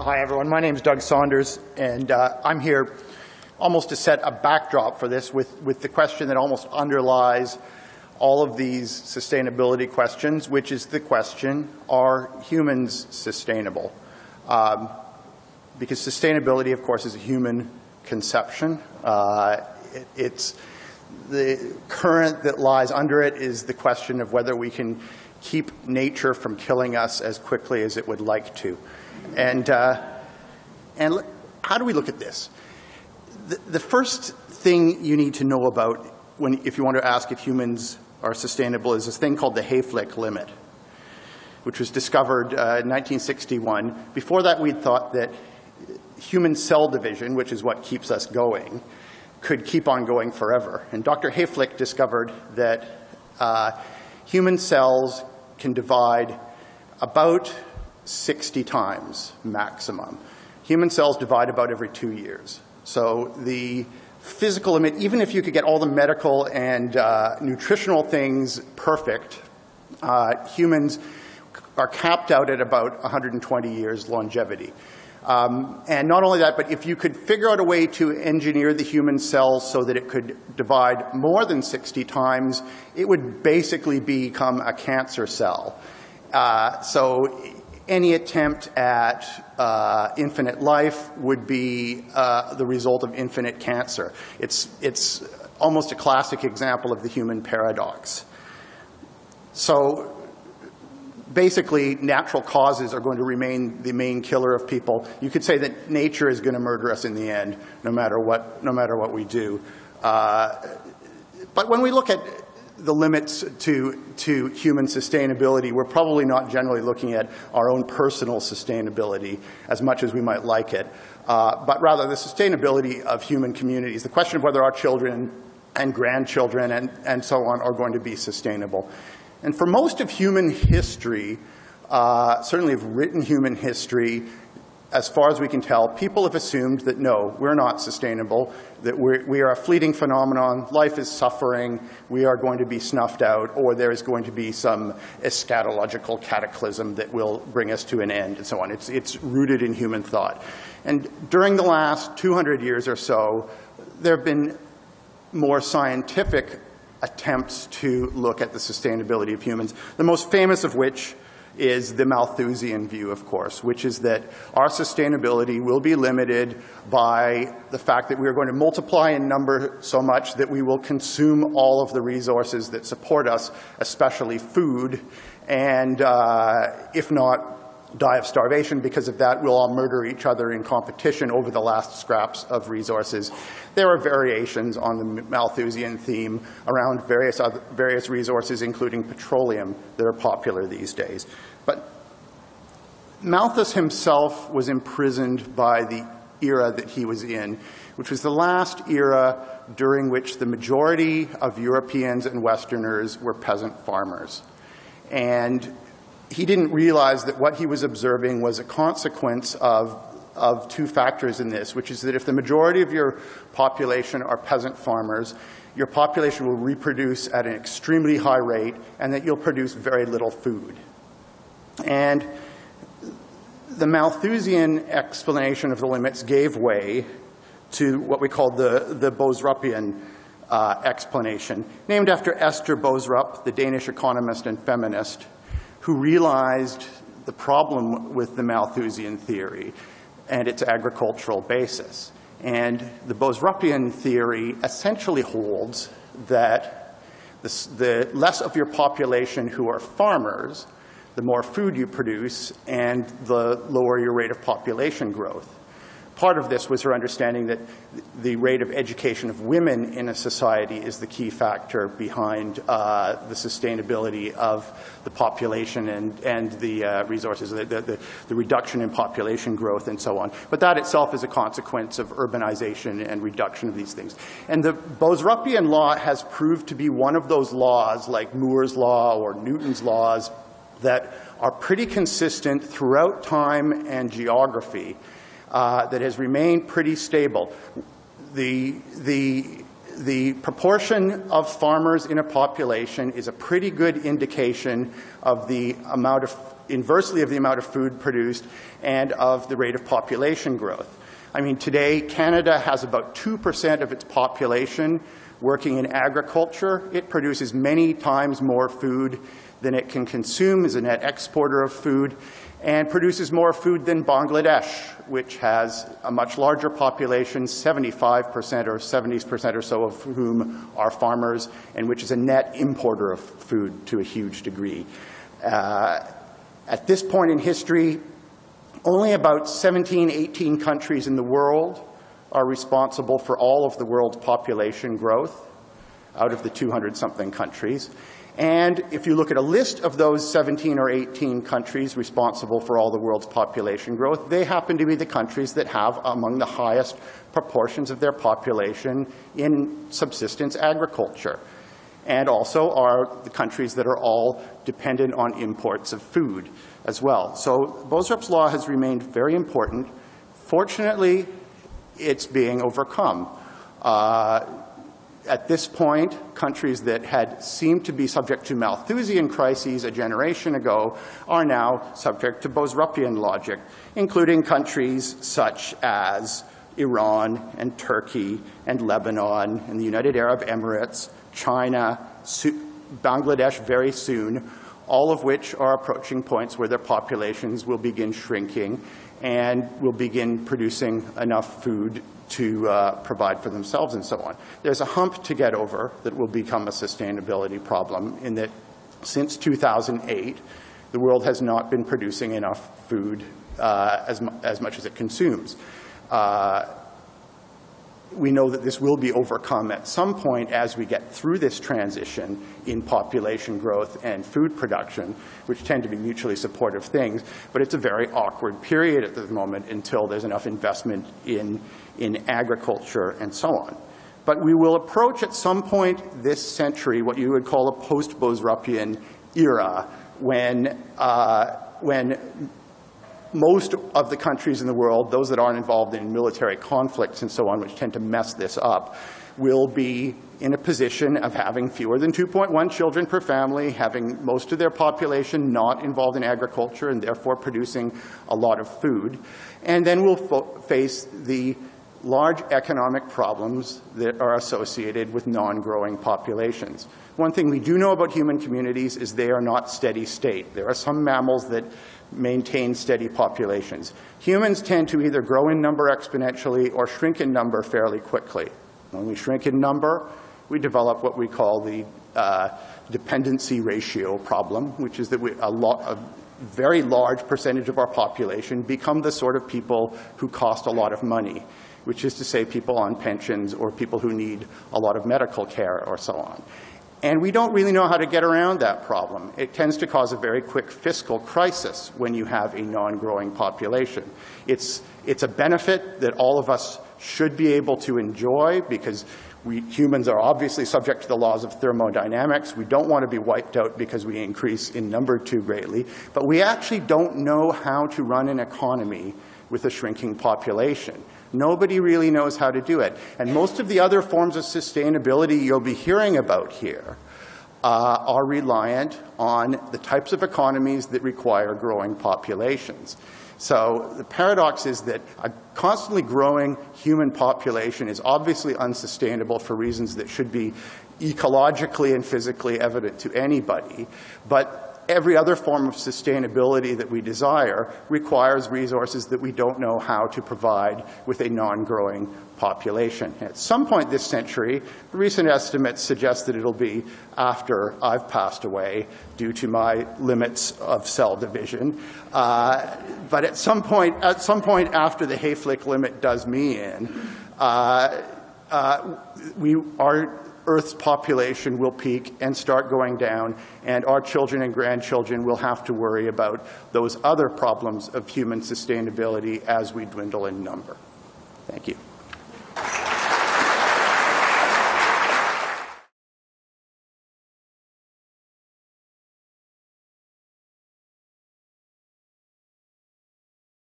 Hi, everyone. My name is Doug Saunders, and I'm here almost to set a backdrop for this with the question that almost underlies all of these sustainability questions, which is the question, are humans sustainable? Because sustainability, of course, is a human conception. It's the current that lies under it is the question of whether we can keep nature from killing us as quickly as it would like to. And how do we look at this? The first thing you need to know about if you want to ask if humans are sustainable is this thing called the Hayflick limit, which was discovered in 1961. Before that, we'd thought that human cell division, which is what keeps us going, could keep on going forever. And Dr. Hayflick discovered that human cells can divide about 60 times maximum. Human cells divide about every 2 years. So the physical limit, even if you could get all the medical and nutritional things perfect, humans are capped out at about 120 years longevity. And not only that, but if you could figure out a way to engineer the human cell so that it could divide more than 60 times, it would basically become a cancer cell. So any attempt at infinite life would be the result of infinite cancer. It's almost a classic example of the human paradox. So basically, natural causes are going to remain the main killer of people. You could say that nature is going to murder us in the end, no matter what we do. But when we look at the limits to human sustainability, we're probably not generally looking at our own personal sustainability as much as we might like it, but rather the sustainability of human communities, the question of whether our children and grandchildren and so on are going to be sustainable. And for most of human history, certainly of written human history, as far as we can tell, people have assumed that no, we're not sustainable, that we are a fleeting phenomenon, life is suffering, we are going to be snuffed out, or there is going to be some eschatological cataclysm that will bring us to an end, and so on. It's rooted in human thought. And during the last 200 years or so, there have been more scientific attempts to look at the sustainability of humans, the most famous of which is the Malthusian view, of course, which is that our sustainability will be limited by the fact that we are going to multiply in number so much that we will consume all of the resources that support us, especially food, and if not, die of starvation. Because of that, we'll all murder each other in competition over the last scraps of resources. There are variations on the Malthusian theme around various resources, including petroleum, that are popular these days. But Malthus himself was imprisoned by the era that he was in, which was the last era during which the majority of Europeans and Westerners were peasant farmers. And he didn't realize that what he was observing was a consequence of two factors in this, which is that if the majority of your population are peasant farmers, your population will reproduce at an extremely high rate, and that you'll produce very little food. And the Malthusian explanation of the limits gave way to what we call the Boesruppian explanation, named after Esther Boesrup, the Danish economist and feminist, who realized the problem with the Malthusian theory and its agricultural basis. And the Boesruppian theory essentially holds that the less of your population who are farmers, the more food you produce, and the lower your rate of population growth. Part of this was her understanding that the rate of education of women in a society is the key factor behind the sustainability of the population and the resources, the reduction in population growth and so on. But that itself is a consequence of urbanization and reduction of these things. And the Boesruppian law has proved to be one of those laws, like Moore's law or Newton's laws, that are pretty consistent throughout time and geography. That has remained pretty stable. The the proportion of farmers in a population is a pretty good indication of the amount of, inversely of the amount of food produced and of the rate of population growth. I mean, today, Canada has about 2% of its population working in agriculture. It produces many times more food than it can consume, is a net exporter of food, and produces more food than Bangladesh, which has a much larger population, 75% or 70% or so of whom are farmers, and which is a net importer of food to a huge degree. At this point in history, only about 17, 18 countries in the world are responsible for all of the world's population growth out of the 200-something countries. And if you look at a list of those 17 or 18 countries responsible for all the world's population growth, they happen to be the countries that have among the highest proportions of their population in subsistence agriculture, and also are the countries that are all dependent on imports of food as well. So Boesrup's law has remained very important. Fortunately, it's being overcome. At this point, countries that had seemed to be subject to Malthusian crises a generation ago are now subject to Boesrupian logic, including countries such as Iran and Turkey and Lebanon and the United Arab Emirates, China, Bangladesh very soon, all of which are approaching points where their populations will begin shrinking and will begin producing enough food to provide for themselves and so on. There's a hump to get over that will become a sustainability problem in that since 2008, the world has not been producing enough food as much as it consumes. We know that this will be overcome at some point as we get through this transition in population growth and food production, which tend to be mutually supportive things. But it's a very awkward period at the moment until there's enough investment in agriculture and so on. But we will approach at some point this century what you would call a post-Boesrupian era when most of the countries in the world, those that aren't involved in military conflicts and so on, which tend to mess this up, will be in a position of having fewer than 2.1 children per family, having most of their population not involved in agriculture and therefore producing a lot of food. And then we'll face the large economic problems that are associated with non-growing populations. One thing we do know about human communities is they are not steady state. There are some mammals that maintain steady populations. Humans tend to either grow in number exponentially or shrink in number fairly quickly. When we shrink in number, we develop what we call the dependency ratio problem, which is that a very large percentage of our population become the sort of people who cost a lot of money, which is to say people on pensions or people who need a lot of medical care or so on. And we don't really know how to get around that problem. It tends to cause a very quick fiscal crisis when you have a non-growing population. It's a benefit that all of us should be able to enjoy because humans are obviously subject to the laws of thermodynamics. We don't want to be wiped out because we increase in number too greatly. But we actually don't know how to run an economy with a shrinking population. Nobody really knows how to do it. And most of the other forms of sustainability you'll be hearing about here are reliant on the types of economies that require growing populations. So the paradox is that a constantly growing human population is obviously unsustainable for reasons that should be ecologically and physically evident to anybody. But every other form of sustainability that we desire requires resources that we don't know how to provide with a non-growing population. At some point this century, recent estimates suggest that it'll be after I've passed away due to my limits of cell division. But at some point after the Hayflick limit does me in, our Earth's population will peak and start going down, and our children and grandchildren will have to worry about those other problems of human sustainability as we dwindle in number. Thank you.